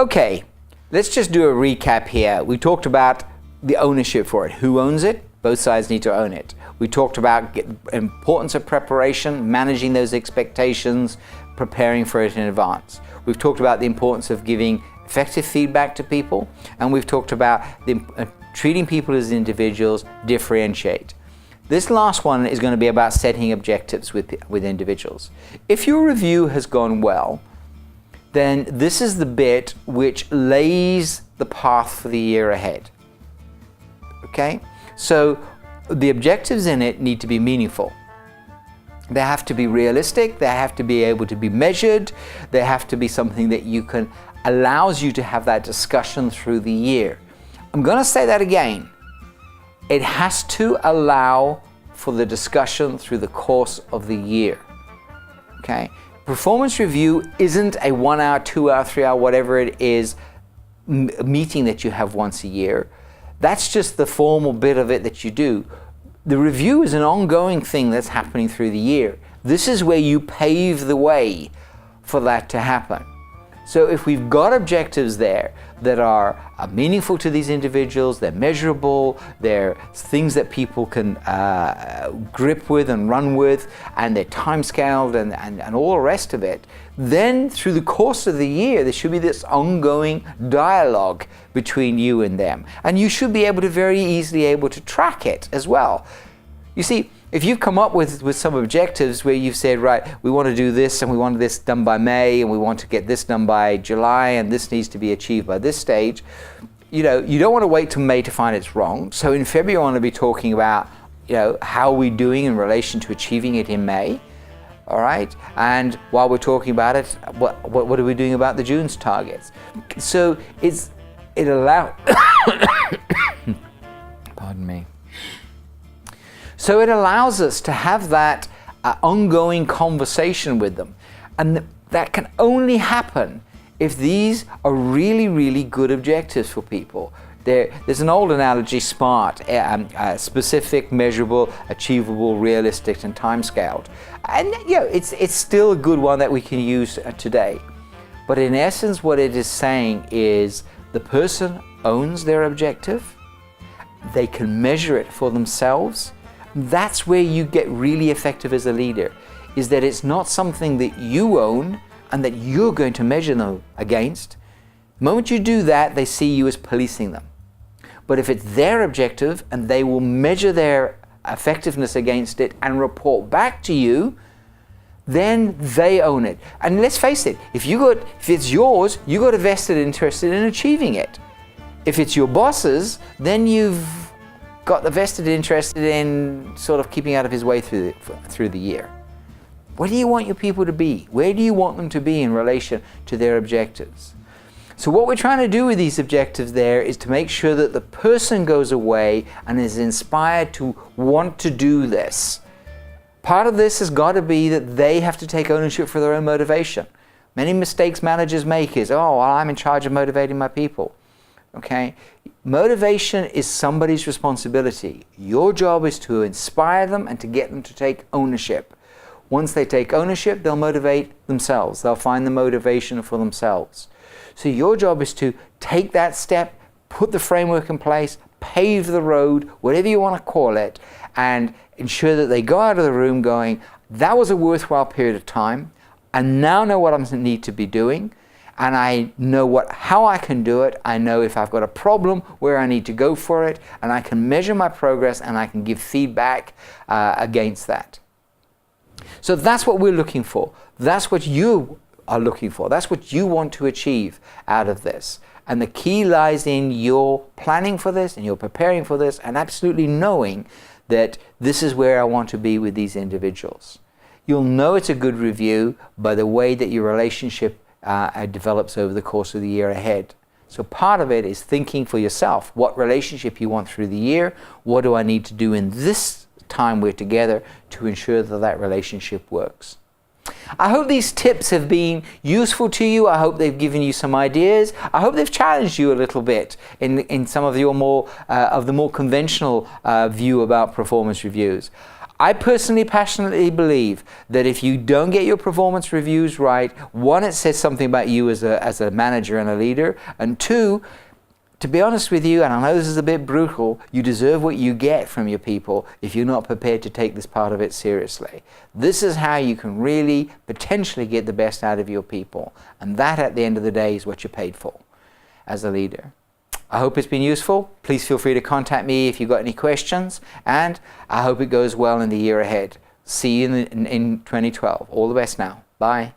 Okay, let's just do a recap here. We talked about the ownership for it. Who owns it? Both sides need to own it. We talked about importance of preparation, managing those expectations, preparing for it in advance. We've talked about the importance of giving effective feedback to people, and we've talked about treating people as individuals, differentiate. This last one is going to be about setting objectives with individuals. If your review has gone well, then this is the bit which lays the path for the year ahead. Okay? So the objectives in it need to be meaningful. They have to be realistic, they have to be able to be measured, they have to be something that allows you to have that discussion through the year. I'm going to say that again. It has to allow for the discussion through the course of the year. Okay? Performance review isn't a 1 hour, 2 hour, 3 hour, whatever it is, meeting that you have once a year. That's just the formal bit of it that you do. The review is an ongoing thing that's happening through the year. This is where you pave the way for that to happen. So if we've got objectives there that are meaningful to these individuals, they're measurable, they're things that people can grip with and run with, and they're time-scaled and all the rest of it, then through the course of the year, there should be this ongoing dialogue between you and them. And you should be able to very easily able to track it as well. You see, if you've come up with some objectives where you've said, right, we want to do this and we want this done by May and we want to get this done by July and this needs to be achieved by this stage, you don't want to wait till May to find it's wrong. So in February, I want to be talking about, how are we doing in relation to achieving it in May, all right? And while we're talking about it, what are we doing about the June's targets? So it allows, pardon me. So it allows us to have that ongoing conversation with them. And that can only happen if these are really, really good objectives for people. There's an old analogy, SMART, specific, measurable, achievable, realistic, and time-scaled. And it's still a good one that we can use today. But in essence, what it is saying is the person owns their objective, they can measure it for themselves. That's where you get really effective as a leader, is that it's not something that you own and that you're going to measure them against. The moment you do that, they see you as policing them. But if it's their objective and they will measure their effectiveness against it and report back to you, then they own it. And let's face it, if it's yours, you got a vested interest in achieving it. If it's your boss's, then you've got the vested interest in sort of keeping out of his way through the year. Where do you want your people to be? Where do you want them to be in relation to their objectives? So what we're trying to do with these objectives there is to make sure that the person goes away and is inspired to want to do this. Part of this has got to be that they have to take ownership for their own motivation. Many mistakes managers make is, I'm in charge of motivating my people. Okay? Motivation is somebody's responsibility. Your job is to inspire them and to get them to take ownership. Once they take ownership, they'll motivate themselves. They'll find the motivation for themselves. So your job is to take that step, put the framework in place, pave the road, whatever you want to call it, and ensure that they go out of the room going, that was a worthwhile period of time. I now know what I need to be doing. And I know how I can do it. I know if I've got a problem where I need to go for it, and I can measure my progress and I can give feedback against that. So that's what we're looking for. That's what you are looking for. That's what you want to achieve out of this. And the key lies in your planning for this and you're preparing for this and absolutely knowing that this is where I want to be with these individuals. You'll know it's a good review by the way that your relationship develops over the course of the year ahead. So part of it is thinking for yourself what relationship you want through the year, what do I need to do in this time we're together to ensure that that relationship works. I hope these tips have been useful to you. I hope they've given you some ideas. I hope they've challenged you a little bit in some of your more conventional view about performance reviews. I personally passionately believe that if you don't get your performance reviews right, one, it says something about you as a manager and a leader, and two, to be honest with you, and I know this is a bit brutal, you deserve what you get from your people if you're not prepared to take this part of it seriously. This is how you can really potentially get the best out of your people. And that, at the end of the day, is what you're paid for as a leader. I hope it's been useful. Please feel free to contact me if you've got any questions. And I hope it goes well in the year ahead. See you in 2012. All the best now. Bye.